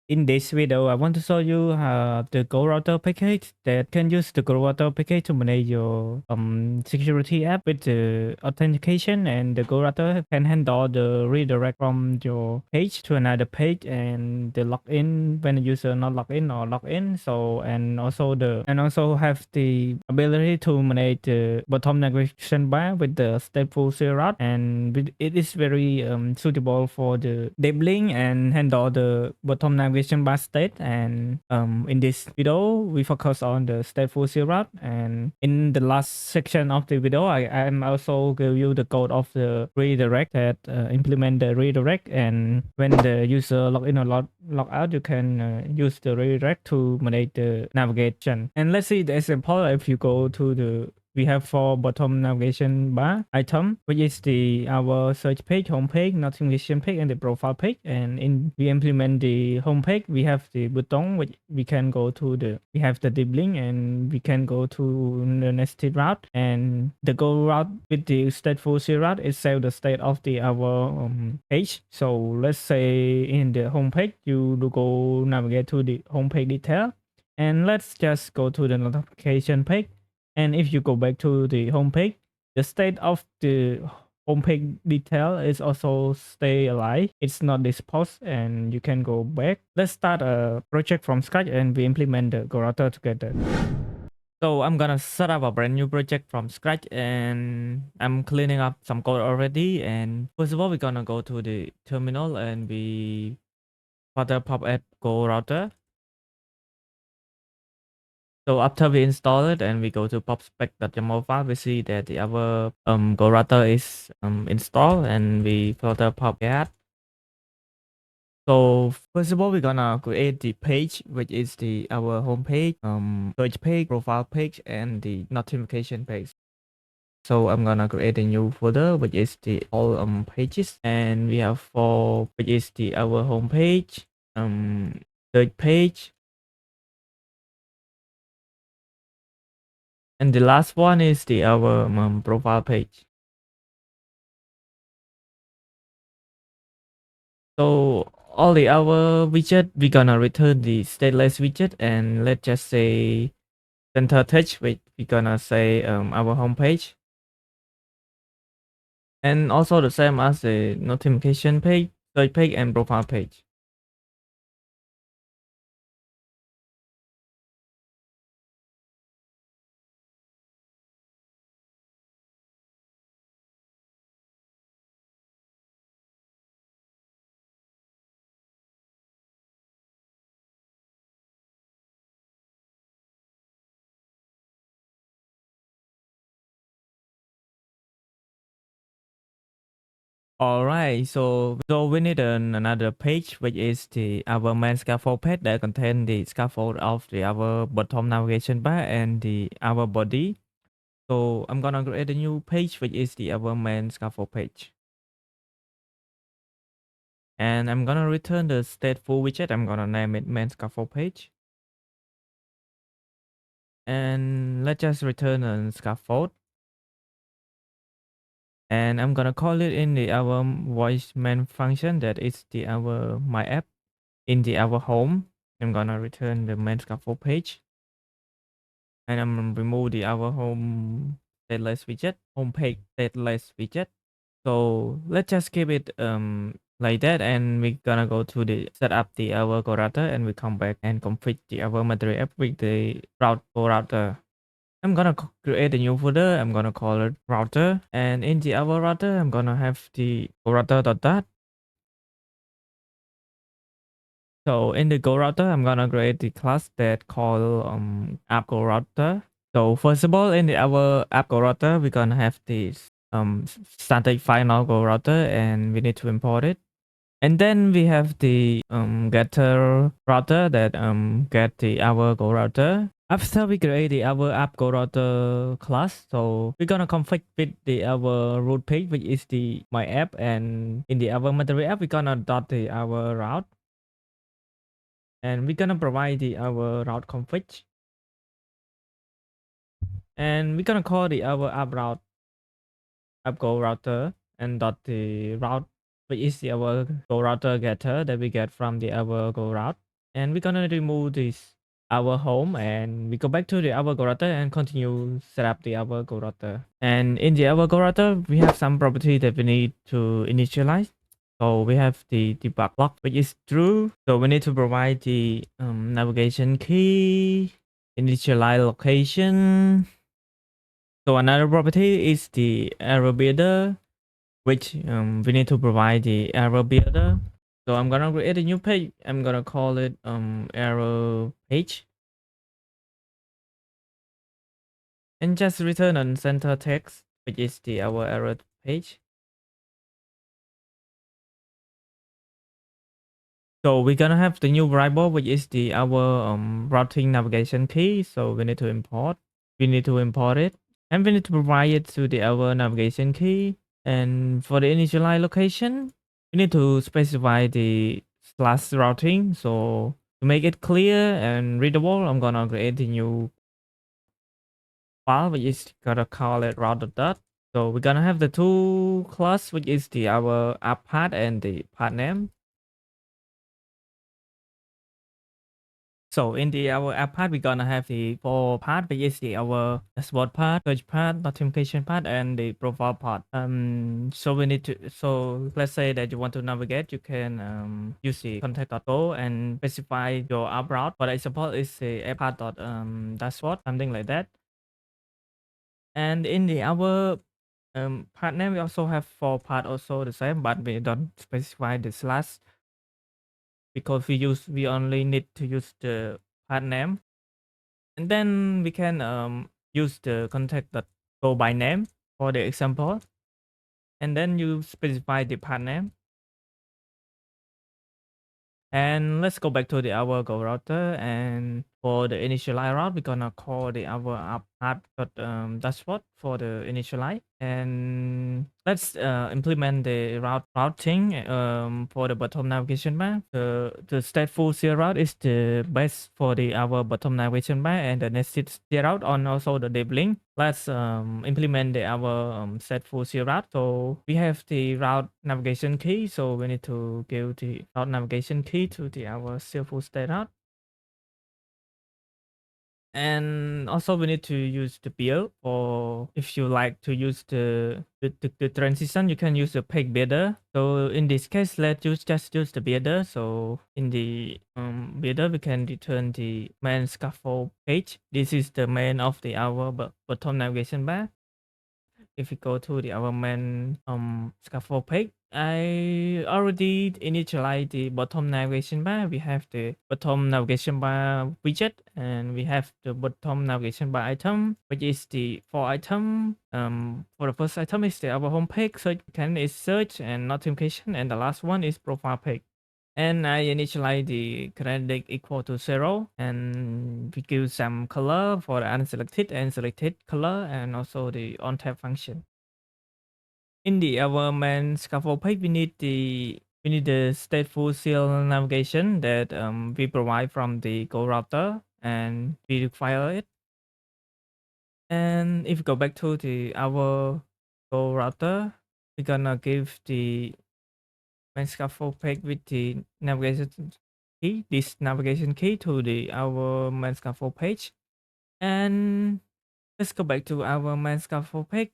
In this video, I want to show you the AppGoRouter package that can use the AppGoRouter package to manage your security app with the authentication, and the AppGoRouter can handle the redirect from your page to another page and the login when the user not log in or log in. So and also have the ability to manage the bottom navigation bar with the StatefulShellRoute, and it is very suitable for the labeling and handle the bottom navigation bar state. And in this video we focus on the StatefulShellRoute, and in the last section of the video I am also give you the code of the redirect that implement the redirect, and when the user log in or log out, you can use the redirect to manage the navigation. And let's see the example. If you go to the, we have 4 bottom navigation bar item, which is the our search page, home page, notification page, and the profile page. And in we implement the home page, we have the button which we can go to the, we have the deep link, and we can go to the nested route, and the go route with the StatefulShellRoute is save the state of the our page. So let's say in the home page you go navigate to the home page detail, and let's just go to the notification page. And if you go back to the home page, the state of the home page detail is also stay alive. It's not disposed, and you can go back. Let's start a project from scratch and we implement the AppGoRouter together. So I'm gonna set up a brand new project from scratch, and I'm cleaning up some code already. And first of all, we're gonna go to the terminal and we further pop AppGoRouter. So after we install it and we go to popspec.yaml file, we see that the our AppGoRouter is installed, and we further pop add. So first of all, we're gonna create the page, which is the our home page, search page, profile page, and the notification page. So I'm gonna create a new folder, which is the all pages, and we have 4, which is the our home page, search page, and the last one is the our profile page. So all the our widget, we're gonna return the stateless widget, and let's just say center text, which we're gonna say our home page, and also the same as the notification page, search page, and profile page. All right, so we need another page, which is the our main scaffold page that contain the scaffold of the our bottom navigation bar and the our body. So I'm gonna create a new page, which is the our main scaffold page, and I'm gonna return the stateful widget. I'm gonna name it main scaffold page, and let's just return a scaffold. And I'm gonna call it in the our voice main function, that is the our my app. In the our home, I'm gonna return the main scaffold page, and I'm gonna remove the our home stateless widget, home page stateless widget. So let's just keep it like that, and we're gonna go to the set up the our AppGoRouter, and we come back and configure the our material app with the route AppGoRouter. I'm gonna create a new folder. I'm gonna call it router, and in the our router, I'm gonna have the router.dat. So in the AppGoRouter, I'm gonna create the class that call AppGoRouter. So first of all, in the our AppGoRouter, we're gonna have this static file now AppGoRouter, and we need to import it. And then we have the getter router that get the our AppGoRouter. After we create the our AppGoRouter class, so we're gonna config with the our root page, which is the my app, and in the our material app, we're gonna dot the our route, and we're gonna provide the our route config, and we're gonna call the our app route AppGoRouter, and dot the route, which is the our GoRouter getter that we get from the our GoRoute. And we're gonna remove this our home, and we go back to the our router and continue set up the our router. And in the our router, we have some property that we need to initialize. So we have the debug block, which is true. So we need to provide the navigation key, initialize location. So another property is the error builder, which we need to provide the error builder. So I'm gonna create a new page. I'm gonna call it error page, and just return on center text, which is the our error page. So we're gonna have the new variable, which is the our routing navigation key. So we need to import. We need to import it, and we need to provide it to the our navigation key. And for the initialize location, we need to specify the slash routing. So to make it clear and readable, I'm gonna create a new file, which is gonna call it route.dot. So we're gonna have the two class, which is the our app path and the path name. So in the our app path, we're gonna have the four path, which is the our dashboard path, search path, notification path, and the profile path. So we need to. So let's say that you want to navigate, you can use the contact.go and specify your app route. For example, it's the app path dashboard, something like that. And in the our path name, we also have four path also the same, but we don't specify the slash because we only need to use the path name. And then we can use the contact that go by name for the example. And then you specify the path name. And let's go back to the our go router, and for the initialize route, we're gonna call the our app dashboard for the initialize. And let's implement the routing for the bottom navigation bar. The StatefulShellRoute is the best for the our bottom navigation bar, and the nested route on also the deep link. Let's implement the our StatefulShellRoute. So we have the route navigation key, so we need to give the route navigation key to the our StatefulShellRoute. And also we need to use the build, or if you like to use the transition, you can use the page builder. So in this case, let's just use the builder. So in the builder, we can return the main scaffold page. This is the main of the our bottom navigation bar. If we go to the our main scaffold page, I already initialized the bottom navigation bar. We have the bottom navigation bar widget, and we have the bottom navigation bar item, which is the four item. For the first item is the our home page, search can is search and notification, and the last one is profile page. And I initialize the kinetic equal to 0, and we give some color for the unselected and selected color, and also the on tap function. In the our main scaffold page, we need the stateful shell navigation that we provide from the Go router, and we require it. And if we go back to the our Go router, we're gonna give the main scaffold page with the navigation key, this navigation key to the our main scaffold page. And let's go back to our main scaffold page.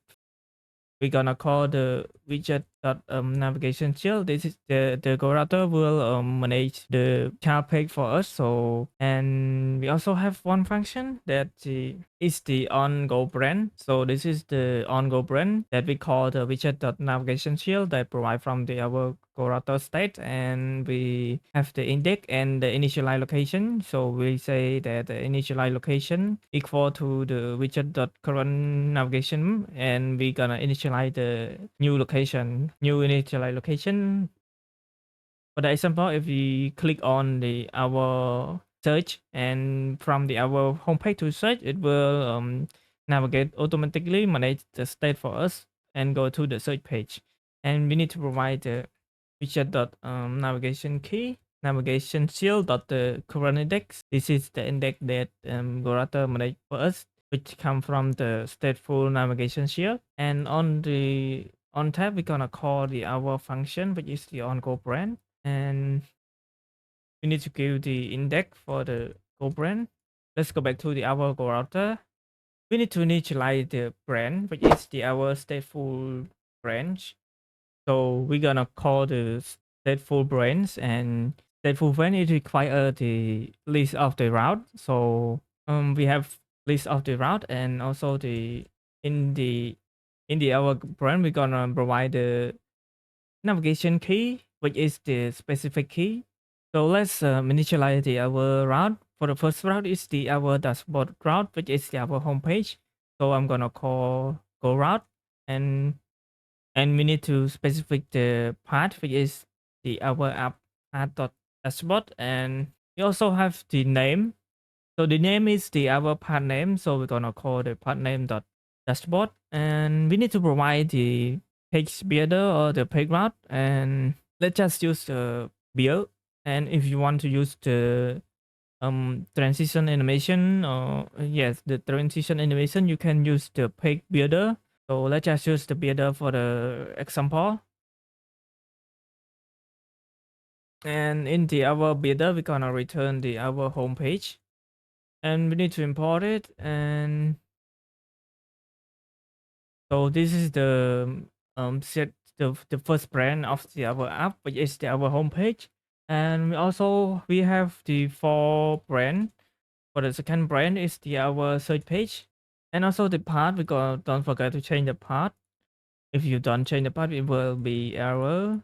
We're gonna call the widget navigation shell. This is the Go router will manage the child page for us. So, and we also have one function that is the on go brand. So this is the on go brand that we call the widget navigation shell that provide from the our Go router state, and we have the index and the initialize location. So we say that the initialize location equal to the widget.current navigation, and we're gonna initialize the new location, new initialize location. For the example, if we click on the our search, and from the our homepage to search, it will navigate automatically, manage the state for us, and go to the search page. And we need to provide the widget navigation key, navigation shield the current index. This is the index that GoRouter manage for us, which come from the stateful navigation shield. And on the on tab, we're gonna call the our function, which is the on go brand. And we need to give the index for the Go brand. Let's go back to the our Go router. We need to initialize the brand, which is the our stateful branch. So we're gonna call the stateful branch, and stateful branch it require the list of the route. So we have list of the route, and also the in the in the our brand we're gonna provide the navigation key, which is the specific key. So let's initialize the our route. For the first route is the our dashboard route, which is the our homepage. So I'm gonna call go route, and we need to specify the path, which is the our app path dot dashboard, and we also have the name. So the name is the our path name. So we're gonna call the path name dot dashboard, and we need to provide the page builder or the page route, and let's just use the build. And if you want to use the transition animation, or yes, the transition animation, you can use the page builder. So let's just use the builder for the example. And in the our builder, we're gonna return the our home page, and we need to import it. And so this is the set the first brand of the our app, which is the our homepage. And we have the four brand. For the second brand is the our search page, and also the path. We go don't forget to change the path. If you don't change the path, it will be error.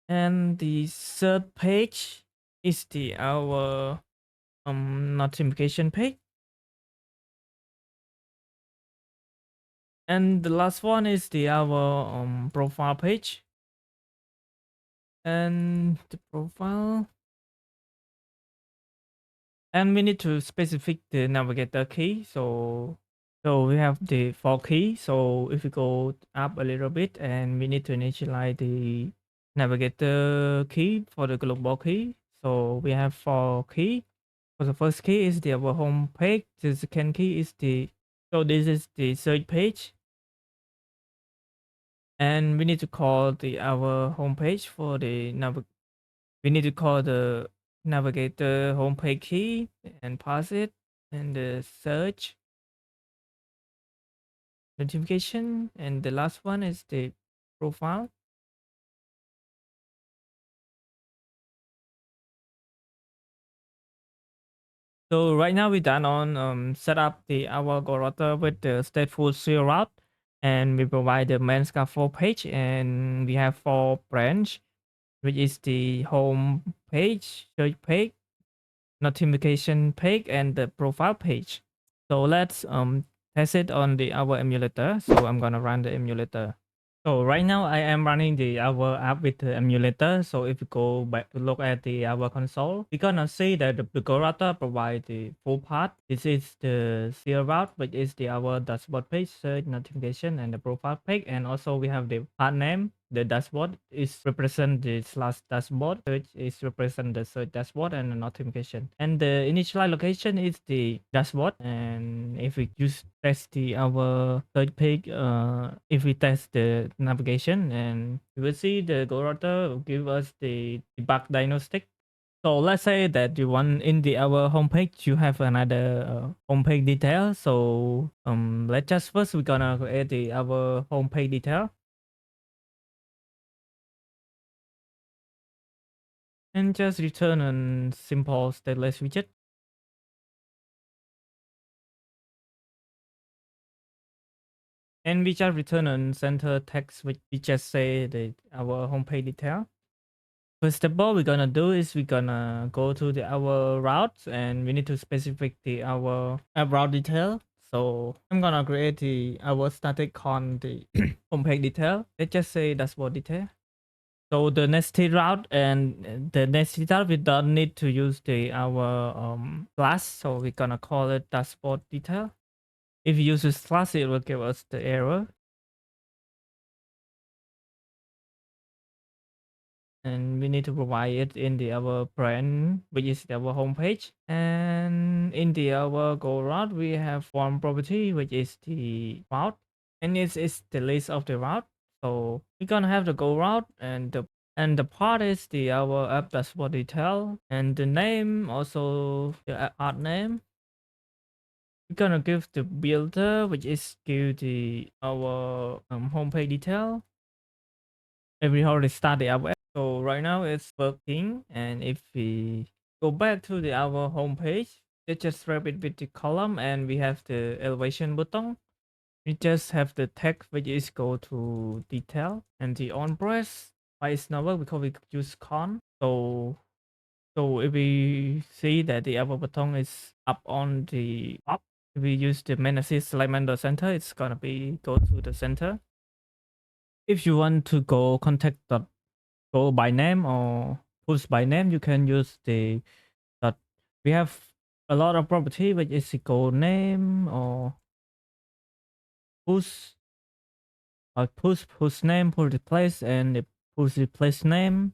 And the third page is the our notification page. And the last one is the our profile page. And the profile, and we need to specify the navigator key. So we have the four key. So if we go up a little bit, and we need to initialize the navigator key for the global key. So we have four key. For the first key is the our home page. The second key is the, so this is the search page, and we need to call the our homepage for the we need to call the navigator homepage key and pass it, and the search notification, and the last one is the profile. So right now we done on set up the our AppGoRouter with the StatefulShellRoute, and we provide the main scaffold page, and we have four branch, which is the home page, search page, notification page, and the profile page. So let's test it on the our emulator. So I'm gonna run the emulator. So right now I am running the our app with the emulator. So if you go back to look at the our console, we're gonna see that the GoRouter provide the full path. This is the serial route, which is the our dashboard page, search, notification, and the profile page. And also we have the path name. The dashboard is represent the slash dashboard, search is represent the search dashboard, and the notification. And the initial location is the dashboard. And if we use test the our search page, if we test the navigation, and you will see the GoRouter will give us the debug diagnostic. So let's say that you want in the our homepage you have another homepage detail. So let's just first we're gonna create the our homepage detail, and just return a simple stateless widget. And we just return a center text, which we just say the our homepage detail. First of all, we're gonna do is we're gonna go to the our routes, and we need to specify the our app route detail. So I'm gonna create the our static con the homepage detail. Let's just say dashboard detail. So the nested route and the nested route, we don't need to use the our class. So we're gonna call it dashboard detail. If you use this class, it will give us the error. And we need to provide it in the our brand, which is our homepage. And in the our go route, we have form property, which is the route, and it's the list of the route. So we're gonna have the go route and the And the part is the our app dashboard detail, and the name also the art name. We're gonna give the builder, which is give the our homepage detail. And we already start the our app. So right now it's working, and if we go back to the our homepage, it just wrap it with the column, and we have the elevation button. We just have the text which is go to detail, and the on press why it's not work because we use con. So if we see that the our button is up on the top, if we use the main assist alignment center, it's gonna be go to the center. If you want to go contact dot go by name or push by name, you can use the dot. We have a lot of property which is equal name or push push name, push replace, and the push replace name.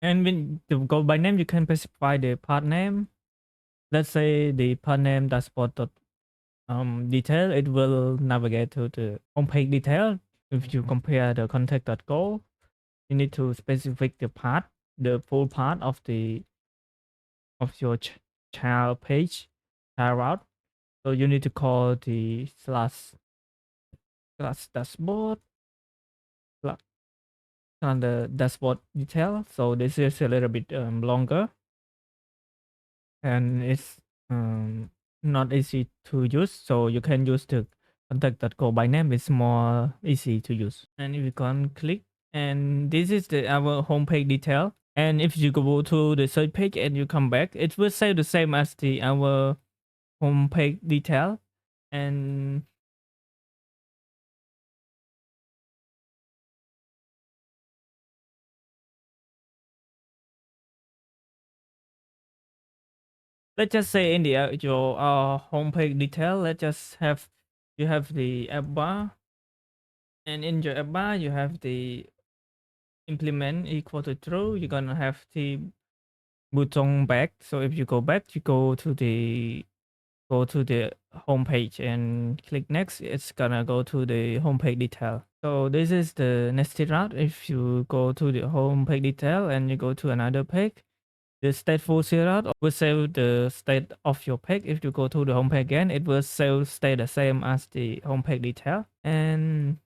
And when to go by name, you can specify the part name. Let's say the part name dashboard dot detail. It will navigate to the homepage detail. If you compare the contact.go, you need to specify the part, the full part of the of your child page, child route. So you need to call the slash dashboard on the dashboard detail. So this is a little bit longer, and it's not easy to use. So you can use the contact.go by name. It's more easy to use. And if you can click, and this is the our homepage detail. And if you go to the search page and you come back, it will say the same as the our homepage detail. And let's just say in the your homepage detail, let's just have you have the app bar, and in your app bar you have the implement equal to true. You're gonna have the button back. So if you go back, you go to the homepage and click next. It's gonna go to the homepage detail. So this is the nested route. If you go to the homepage detail and you go to another page, the StateFullShellRoute will save the state of your page. If you go to the homepage again, it will still stay the same as the homepage detail. And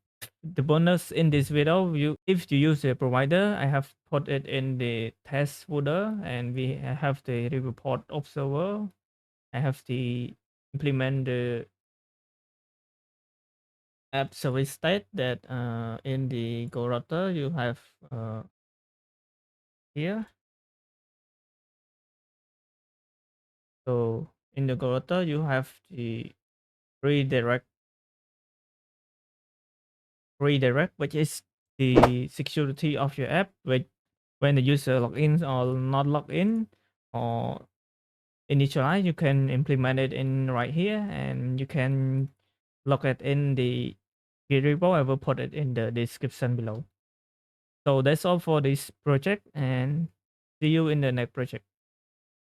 the bonus in this video, if you use the provider, I have put it in the test folder, and we have the riverpod observer. I have the implement the app service state that in the GoRouter you have here. So in the GoRouter you have the redirect, which is the security of your app, which when the user log in or not log in or initialize, you can implement it in right here, and you can log it in the Git repo. I will put it in the description below. So that's all for this project, and see you in the next project.